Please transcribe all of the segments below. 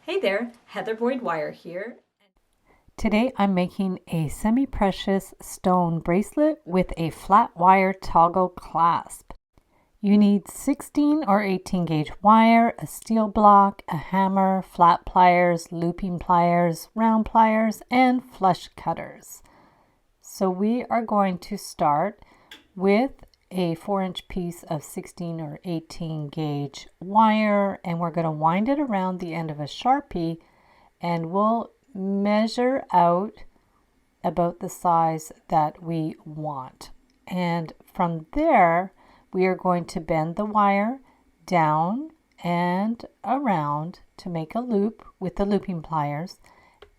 Hey there, Heather Boyd Wire here. Today I'm making a semi-precious stone bracelet with a flat wire toggle clasp. You need 16 or 18 gauge wire, a steel block, a hammer, flat pliers, looping pliers, round pliers, and flush cutters. So we are going to start with a 4-inch piece of 16 or 18 gauge wire, and we're going to wind it around the end of a Sharpie, and we'll measure out about the size that we want. And from there, we are going to bend the wire down and around to make a loop with the looping pliers.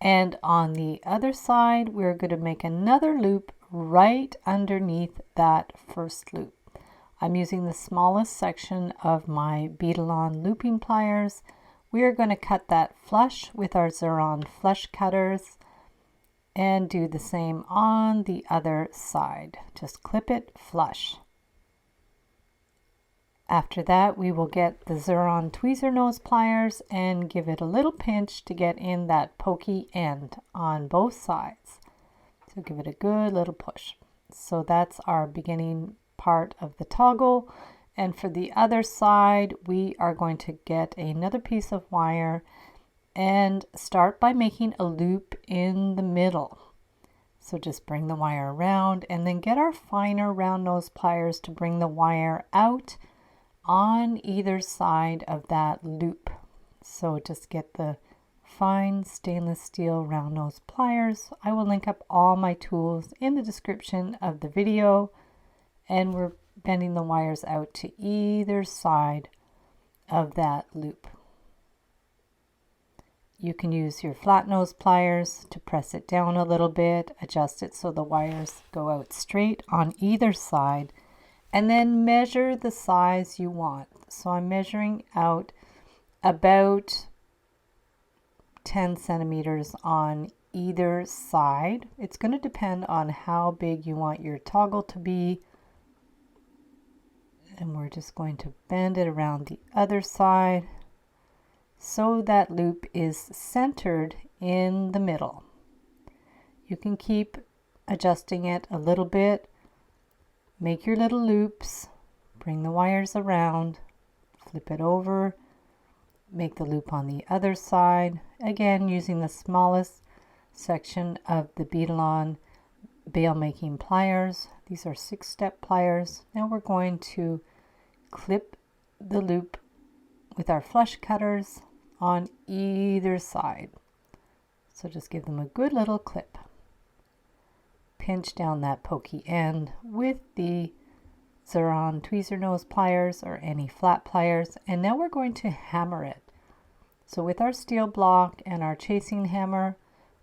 And on the other side, we're going to make another loop right underneath that first loop. I'm using the smallest section of my beadle-on looping pliers. We are going to cut that flush with our Xuron flush cutters and do the same on the other side. Just clip it flush. After that, we will get the Xuron tweezer nose pliers and give it a little pinch to get in that pokey end on both sides. So give it a good little push. So that's our beginning part of the toggle. And for the other side, we are going to get another piece of wire and start by making a loop in the middle. So just bring the wire around and then get our finer round nose pliers to bring the wire out on either side of that loop. So just get the fine stainless steel round nose pliers. I will link up all my tools in the description of the video, and we're bending the wires out to either side of that loop. You can use your flat nose pliers to press it down a little bit, adjust it so the wires go out straight on either side, and then measure the size you want. So I'm measuring out about 10 centimeters on either side. It's going to depend on how big you want your toggle to be. And we're just going to bend it around the other side so that loop is centered in the middle. You can keep adjusting it a little bit. Make your little loops, bring the wires around, flip it over, make the loop on the other side, again using the smallest section of the beadle-on bail making pliers. These are 6-step pliers. Now we're going to clip the loop with our flush cutters on either side. So just give them a good little clip. Pinch down that pokey end with the Xuron tweezer nose pliers or any flat pliers, and now we're going to hammer it. So with our steel block and our chasing hammer,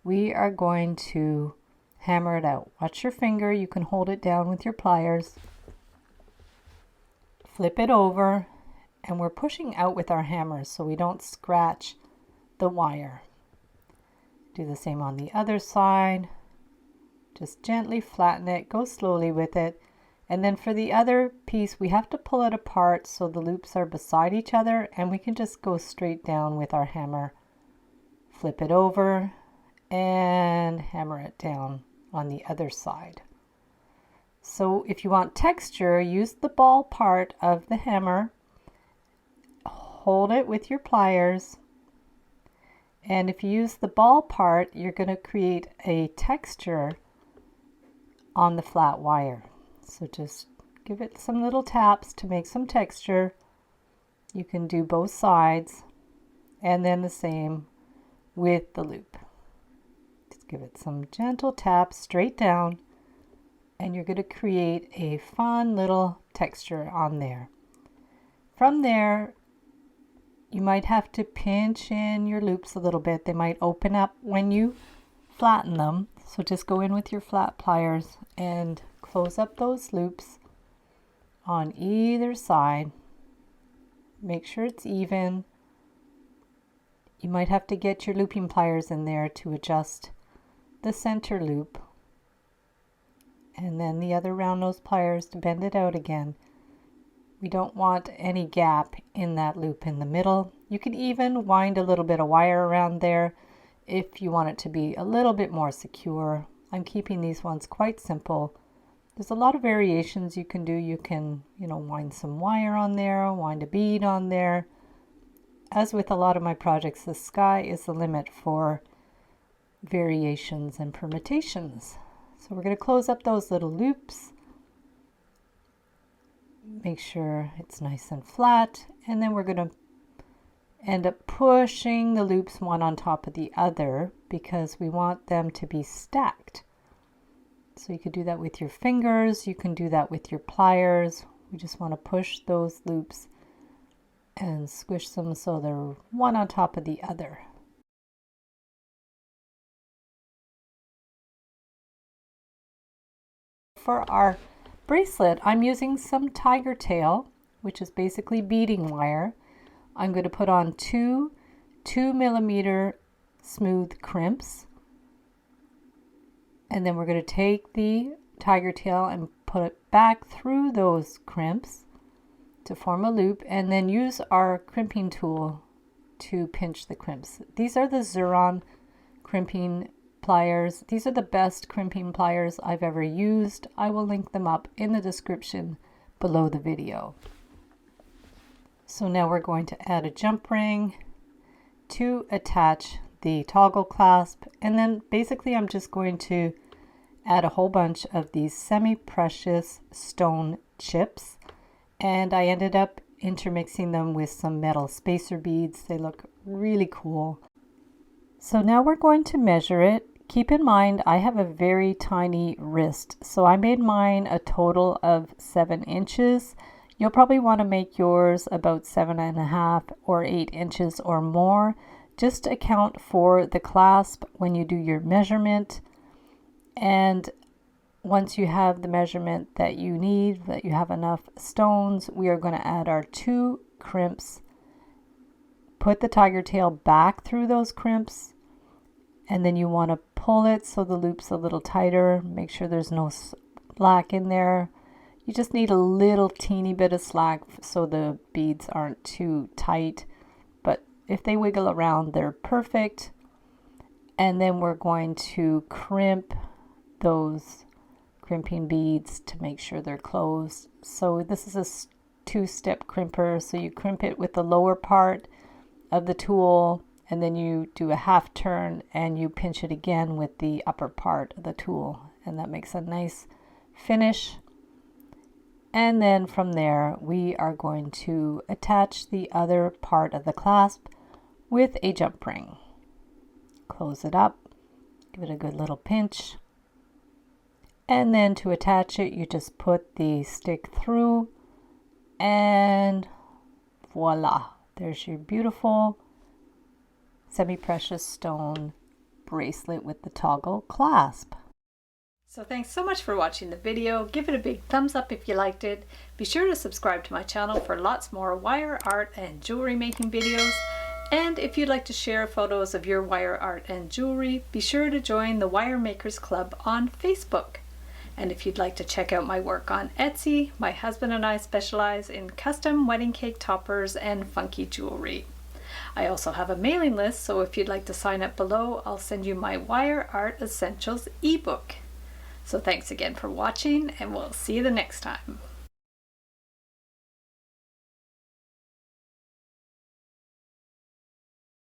we are going to hammer it out. Watch your finger, you can hold it down with your pliers. Flip it over, and we're pushing out with our hammers so we don't scratch the wire. Do the same on the other side. Just gently flatten it, go slowly with it. And then for the other piece, we have to pull it apart so the loops are beside each other, and we can just go straight down with our hammer. Flip it over and hammer it down on the other side. So if you want texture, use the ball part of the hammer, hold it with your pliers, and if you use the ball part, you're going to create a texture on the flat wire. So just give it some little taps to make some texture. You can do both sides, and then the same with the loop. Just give it some gentle taps straight down, and you're going to create a fun little texture on there. From there, you might have to pinch in your loops a little bit. They might open up when you flatten them. So just go in with your flat pliers and close up those loops on either side. Make sure it's even. You might have to get your looping pliers in there to adjust the center loop, and then the other round nose pliers to bend it out again. We don't want any gap in that loop in the middle. You can even wind a little bit of wire around there if you want it to be a little bit more secure. I'm keeping these ones quite simple. There's a lot of variations you can do. You can, wind some wire on there, wind a bead on there. As with a lot of my projects, the sky is the limit for variations and permutations. So we're going to close up those little loops. Make sure it's nice and flat, and then we're going to end up pushing the loops one on top of the other because we want them to be stacked. So you could do that with your fingers, you can do that with your pliers. We just want to push those loops and squish them so they're one on top of the other. For our bracelet, I'm using some tiger tail, which is basically beading wire. I'm going to put on two 2mm smooth crimps, and then we're going to take the tiger tail and put it back through those crimps to form a loop, and then use our crimping tool to pinch the crimps. These are the Xuron crimping pliers. These are the best crimping pliers I've ever used. I will link them up in the description below the video. So now we're going to add a jump ring to attach the toggle clasp, and then basically I'm just going to add a whole bunch of these semi-precious stone chips, and I ended up intermixing them with some metal spacer beads. They look really cool. So now we're going to measure it. Keep in mind I have a very tiny wrist, so I made mine a total of 7 inches. You'll probably want to make yours about 7.5 or 8 inches or more. Just account for the clasp when you do your measurement, and once you have the measurement that you need, that you have enough stones, we are going to add our 2 crimps, put the tiger tail back through those crimps, and then you want to pull it so the loop's a little tighter. Make sure there's no slack in there. You just need a little teeny bit of slack so the beads aren't too tight, but if they wiggle around, they're perfect. And then we're going to crimp those crimping beads to make sure they're closed. So this is a 2-step crimper, so you crimp it with the lower part of the tool, and then you do a half turn and you pinch it again with the upper part of the tool, and that makes a nice finish. And then from there we are going to attach the other part of the clasp with a jump ring. Close it up, give it a good little pinch, and then to attach it you just put the stick through, and voila, there's your beautiful semi-precious stone bracelet with the toggle clasp. So thanks so much for watching the video. Give it a big thumbs up if you liked it. Be sure to subscribe to my channel for lots more wire art and jewelry making videos. And if you'd like to share photos of your wire art and jewelry, be sure to join the Wire Makers Club on Facebook. And if you'd like to check out my work on Etsy, my husband and I specialize in custom wedding cake toppers and funky jewelry. I also have a mailing list, so if you'd like to sign up below, I'll send you my Wire Art Essentials ebook. So thanks again for watching, and we'll see you the next time.